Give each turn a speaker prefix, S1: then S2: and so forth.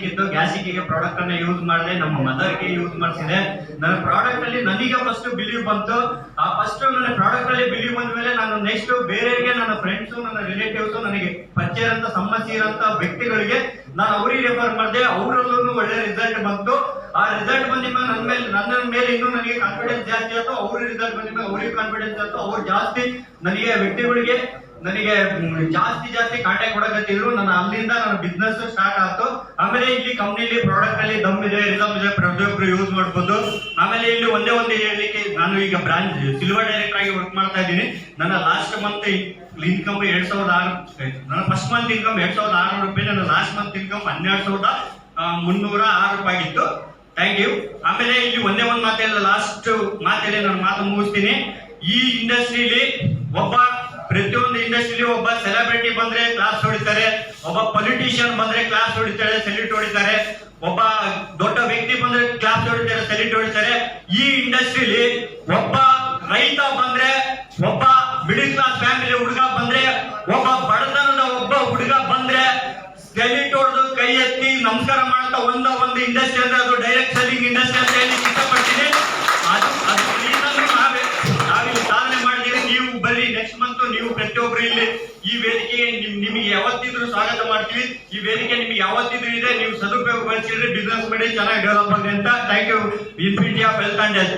S1: ಸಿಕ್ಕಿತ್ತು. ಗ್ಯಾಸಿಗೆ ಪ್ರಾಡಕ್ಟ್ ಅನ್ನ ಯೂಸ್ ಮಾಡಿದೆ, ನಮ್ಮ ಮದರ್ಗೆ ಯೂಸ್ ಮಾಡಿಸಿದೆ. ನನ್ನ ಪ್ರಾಡಕ್ಟ್ ಅಲ್ಲಿ ನನಗೆ ಫಸ್ಟ್ ಬಿಲೀವ್ ಬಂತು. ಆ ಫಸ್ಟ್ ನನ್ನ ಪ್ರಾಡಕ್ಟ್ ಅಲ್ಲಿ ಬಿಲೀವ್ ಬಂದ ಮೇಲೆ ನಾನು ನೆಕ್ಸ್ಟ್ ಬೇರೆಯವರಿಗೆ, ನನ್ನ ಫ್ರೆಂಡ್ಸ್, ನನ್ನ ರಿಲೇಟಿವ್ಸ್, ನನಗೆ ಪರಿಚಯ ಇರೋಂಥ ಸಮಸ್ಯೆ ಇರೋಂಥ ವ್ಯಕ್ತಿಗಳಿಗೆ ನಾನು ಅವ್ರಿಗೆ ರೆಫರ್ ಮಾಡಿದೆ. ಅವರಲ್ಲೂ ಒಳ್ಳೆ ರಿಸಲ್ಟ್ ಬಂತು. ಆ ರಿಸಲ್ಟ್ ಬಂದಿದ್ದ ನನ್ನ ಮೇಲೆ ಇನ್ನೂ ನನಗೆ ಕಾನ್ಫಿಡೆನ್ಸ್ ಜಾಸ್ತಿ ಆಯ್ತು. ಅವ್ರ ರಿಸಲ್ಟ್ ಬಂದಿದ್ದ ಅವ್ರಿಗೆ ಕಾನ್ಫಿಡೆನ್ಸ್ ಆಯ್ತು. ಅವ್ರು ಜಾಸ್ತಿ ನನಗೆ ವ್ಯಕ್ತಿಗಳಿಗೆ ನನಗೆ ಜಾಸ್ತಿ ಕಾಂಟ್ಯಾಕ್ಟ್ ಕೊಡಕತ್ತಿದ್ರು. ಅಲ್ಲಿಂದ ನನ್ನ ಬಿಸ್ನೆಸ್ ಸ್ಟಾರ್ಟ್ ಆಯ್ತು. ಆಮೇಲೆ ಇಲ್ಲಿ ಕಂಪ್ನಿಲಿ ಪ್ರಾಡಕ್ಟ್ ಅಲ್ಲಿ ದಮ್ ಇದೆ, ರಿಸಮ್ ಇದೆ, ಪ್ರತಿಯೊಬ್ರು ಯೂಸ್ ಮಾಡ್ಬೋದು. ಆಮೇಲೆ ಇಲ್ಲಿ ಒಂದೇ ಹೇಳಲಿಕ್ಕೆ, ನಾನು ಈಗ ಬ್ರಾಂಚ್ ಸಿಲ್ವರ್ ಡೈರೆಕ್ಟರ್ ಆಗಿ ವರ್ಕ್ ಮಾಡ್ತಾ ಇದ್ದೀನಿ. ನನ್ನ ಲಾಸ್ಟ್ ಮಂತ್ ಇನ್ಕಮ್ 2,600, ನನ್ನ ಫಸ್ಟ್ ಮಂತ್ ಇನ್ಕಮ್ 2,600 ರೂಪಾಯಿ. ನನ್ನ ಲಾಸ್ಟ್ ಮಂತ್ ಇನ್ಕಮ್ 12,306 ರೂಪಾಯಿ ಆಗಿತ್ತು. Thank you. ಆಮೇಲೆ ಇಲ್ಲಿ ಒಂದೇ ಒಂದು ಮಾತೆಲ್ಲ, ಲಾಸ್ಟ್ ಮಾತೆಲ್ಲ ನಾನು ಮಾತು ಮುಗಿಸ್ತೀನಿ. ಈ ಇಂಡಸ್ಟ್ರಿಲಿ ಪ್ರತಿಯೊಂದು ಇಂಡಸ್ಟ್ರಿಲಿ ಒಬ್ಬ ಸೆಲೆಬ್ರಿಟಿ ಬಂದ್ರೆ ಕ್ಲಾಸ್ ಹೊಡಿತಾರೆ, ಒಬ್ಬ ಪೊಲಿಟಿಷಿಯನ್ ಬಂದ್ರೆ ಕ್ಲಾಸ್ ಹೊಡಿತಾರೆ, ಸೆಲ್ಯೂಟ್ ಹೊಡಿತಾರೆ, ಒಬ್ಬ ದೊಡ್ಡ ವ್ಯಕ್ತಿ ಬಂದ್ರೆ ಕ್ಲಾಸ್ ಹೊಡಿತಾರೆ, ಸೆಲ್ಯೂಟ್ ಹೊಡಿತಾರೆ. ಈ ಇಂಡಸ್ಟ್ರಿಲಿ ಒಬ್ಬ ರೈತ ಬಂದ್ರೆ, ಒಬ್ಬ ಮಿಡಿಲ್ ಕ್ಲಾಸ್ ಫ್ಯಾಮಿಲಿ ಹುಡುಗ ಬಂದ್ರೆ, ಒಬ್ಬ ಬಡತನದ ಒಬ್ಬ ಹುಡುಗ ಬಂದ್ರೆ ಸೆಲ್ಯೂಟ್ ಹೊಡೆದು ಕೈ ಎತ್ತಿ ನಮಸ್ಕಾರ ಮಾಡ್ತಾ ಒಂದು ಇಂಡಸ್ಟ್ರಿ ಅಂದ್ರೆ ಅದು ಡೈರೆಕ್ಟ್ ಸೆಲ್ಲಿಂಗ್ ಇಂಡಸ್ಟ್ರಿ ಅಂತ ಹೇಳಿ ಇಷ್ಟಪಡ್ತೀನಿ. ನಾವಿಲ್ಲಿ ಸಾಧನೆ ಮಾಡಿದೀವಿ. ನೀವು ಬರ್ರಿ, ನೆಕ್ಸ್ಟ್ ಮಂತ್ ನೀವು ಪ್ರತಿಯೊಬ್ರು ಇಲ್ಲಿ ಈ ವೇದಿಕೆಗೆ ನಿಮಗೆ ಯಾವತ್ತಿದ್ರು ಸ್ವಾಗತ ಮಾಡ್ತೀವಿ. ಈ ವೇದಿಕೆ ನಿಮಗೆ ಯಾವತ್ತಿದ್ರು ಇದೆ, ನೀವು ಸದುಪಯೋಗ ಪಡಿಸಿದ್ರೆ ಬಿಸ್ನೆಸ್ ಮಾಡಿ ಚೆನ್ನಾಗಿ ಡೆವಲಪ್ ಆಗಿ ಅಂತ. Thank you. Infinity of health and health.